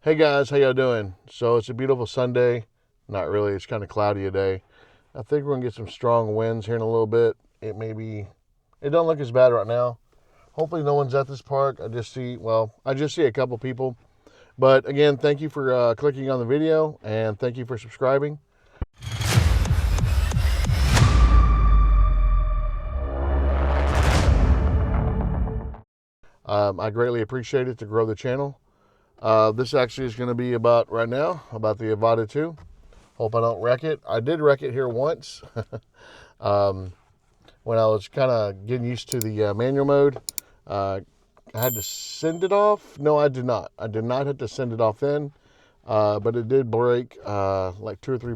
Hey guys, how y'all doing? So it's a beautiful Sunday. Not really, it's kind of cloudy today. I think we're gonna get some strong winds here in a little bit. It don't look as bad right now. Hopefully no one's at this park. I just see a couple people. But again, thank you for clicking on the video and thank you for subscribing. I greatly appreciate it to grow the channel. This actually is going to be about right now, about the Avata 2. Hope I don't wreck it. I did wreck it here once when I was kind of getting used to the manual mode. I had to send it off. No, I did not. I did not have to send it off then, but it did break like two or three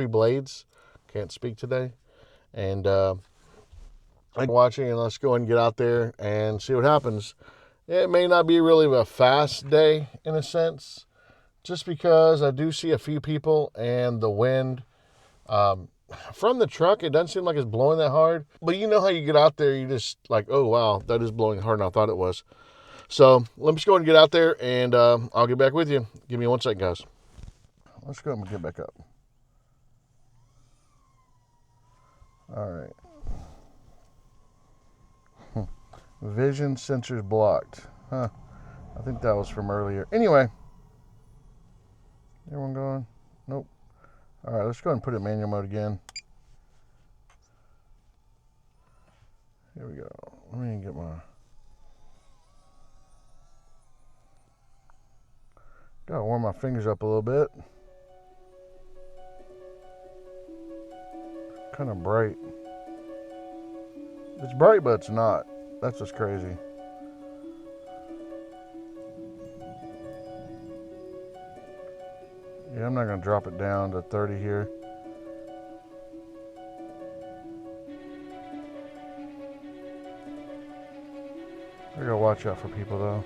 blades. Can't speak today. And I'm watching, and let's go and get out there and see what happens. It may not be really a fast day in a sense, just because I do see a few people and the wind. From the truck, it doesn't seem like it's blowing that hard. But you know how you get out there, you just like, oh, wow, that is blowing harder than I thought it was. So let me just go ahead and get out there, and I'll get back with you. Give me 1 second, guys. Let's go ahead and get back up. All right. Vision sensors blocked. Huh. I think that was from earlier. Anyway. Everyone going? Nope. All right, let's go ahead and put it in manual mode again. Here we go. Let me get my... Gotta warm my fingers up a little bit. Kind of bright. It's bright, but it's not. That's just crazy. Yeah, I'm not gonna drop it down to 30 here. I gotta watch out for people though.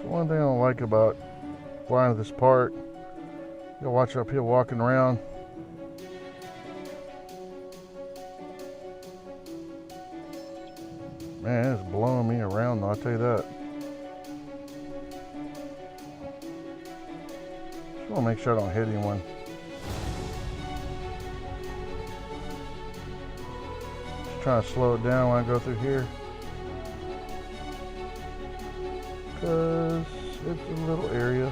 So one thing I don't like about flying to this park, you gotta watch out people walking around. Man, it's blowing me around though, I'll tell you that. Just wanna make sure I don't hit anyone. Just trying to slow it down when I go through here. Because it's a little area.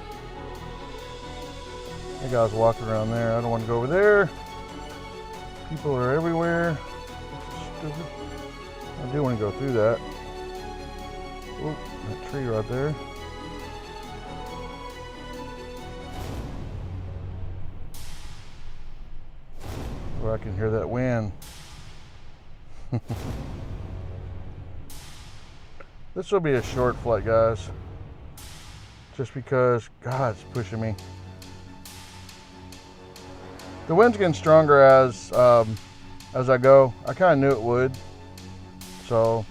That guy's walking around there. I don't want to go over there. People are everywhere. Stupid. I do want to go through that. Oh, that tree right there. Where I can hear that wind. This will be a short flight, guys. Just because, God, it's pushing me. The wind's getting stronger as I go. I kind of knew it would. So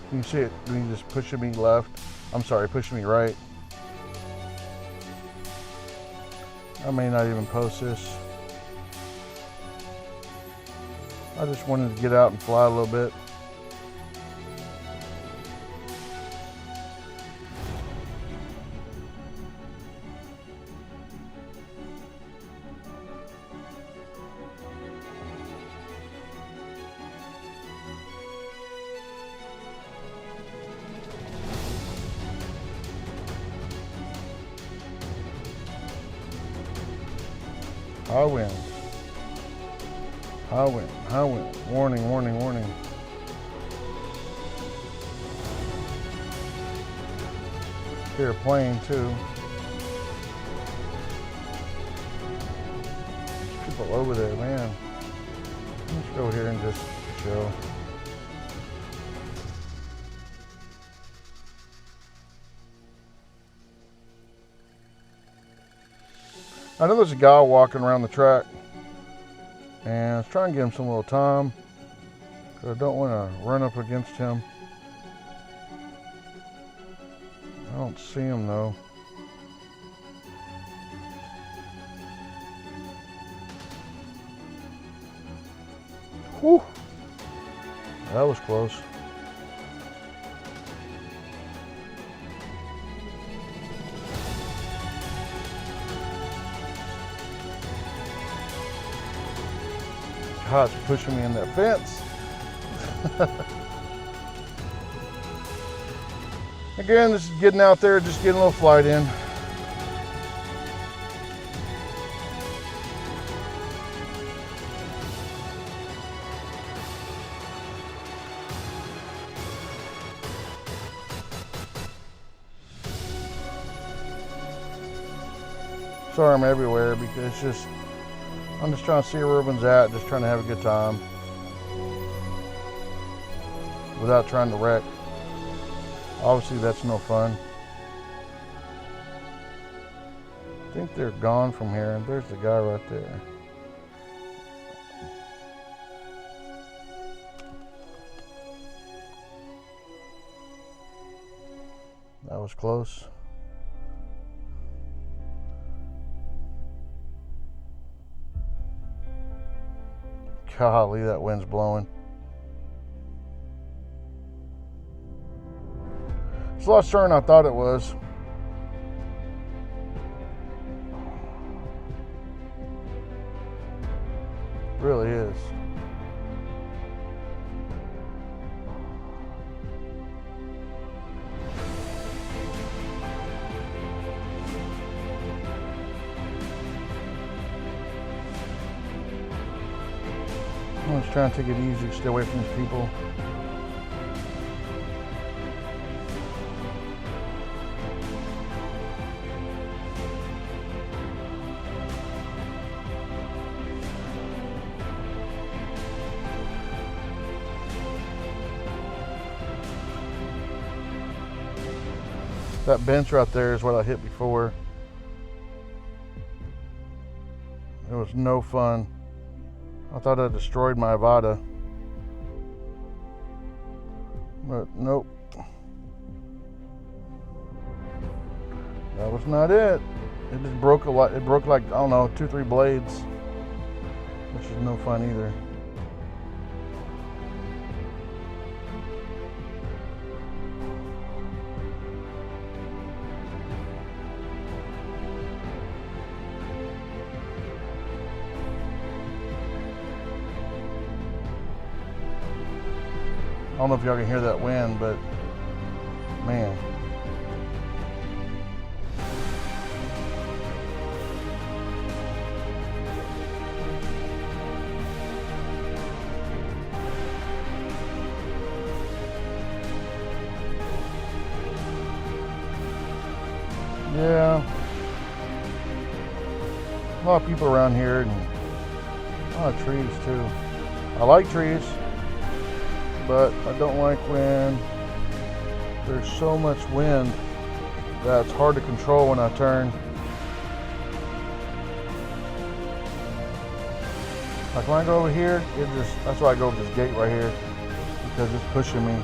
you can see it when you just pushing me left. I'm sorry, pushing me right. I may not even post this. I just wanted to get out and fly a little bit. High wind. High wind. High wind. Warning, warning, warning. Hear a plane too. There's people over there, man. Let's go here and just chill. I know there's a guy walking around the track, and I was trying to give him some little time, because I don't want to run up against him. I don't see him though. Whew. That was close. God, it's pushing me in that fence. Again, this is getting out there, just getting a little flight in. Sorry I'm everywhere because it's just, I'm just trying to see where everyone's at, just trying to have a good time without trying to wreck. Obviously that's no fun. I think they're gone from here, and there's the guy right there. That was close. Golly, that wind's blowing. It's a lot stronger than I thought it was. It really is. I'm just trying to take it easy, stay away from these people. That bench right there is what I hit before. It was no fun. I thought I destroyed my Avata, but nope. That was not it. It just broke a lot. It broke like, I don't know, 2-3 blades, which is no fun either. I don't know if y'all can hear that wind, but man. Yeah. A lot of people around here and a lot of trees too. I like trees, but I don't like when there's so much wind that it's hard to control when I turn. Like when I go over here, that's why I go over this gate right here, because it's pushing me.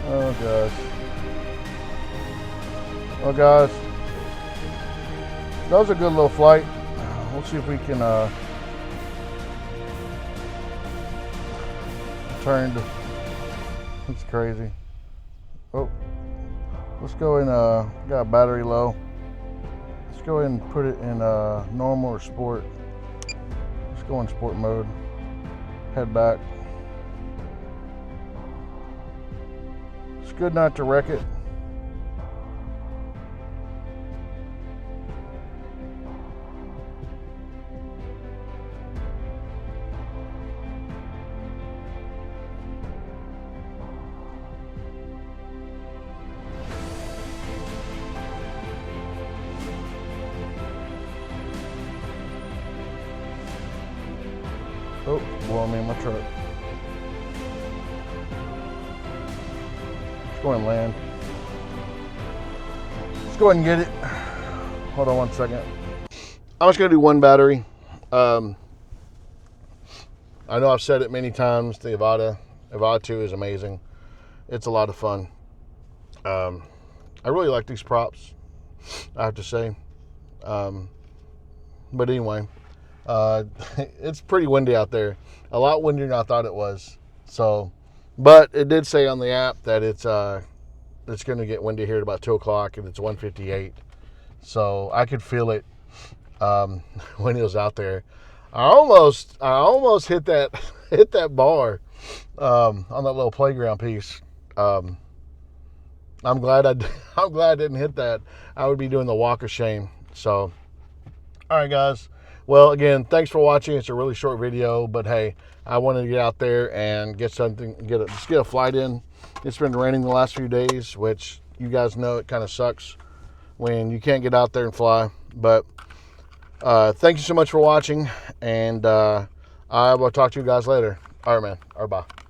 Oh gosh. Well guys, that was a good little flight. We'll see if we can turned. It's crazy. Oh, let's go in. Got battery low. Let's go ahead and put it in normal or sport. Let's go in sport mode. Head back. It's good not to wreck it. Oh, blowing me in my truck. Let's go and land. Let's go ahead and get it. Hold on 1 second. I'm just gonna do one battery. I know I've said it many times. The Avata 2 is amazing. It's a lot of fun. I really like these props, I have to say. But anyway, It's pretty windy out there, a lot windier than I thought it was. So, but it did say on the app that it's going to get windy here at about 2 o'clock, and it's 1:58. So I could feel it when it was out there. I almost hit that hit that bar on that little playground piece. I'm glad I'm glad I didn't hit that. I would be doing the walk of shame. So, all right, guys. Well, again, thanks for watching. It's a really short video, but hey, I wanted to get out there and get something, just get a flight in. It's been raining the last few days, which you guys know it kind of sucks when you can't get out there and fly. But thank you so much for watching, and I will talk to you guys later. All right, man. All right, bye.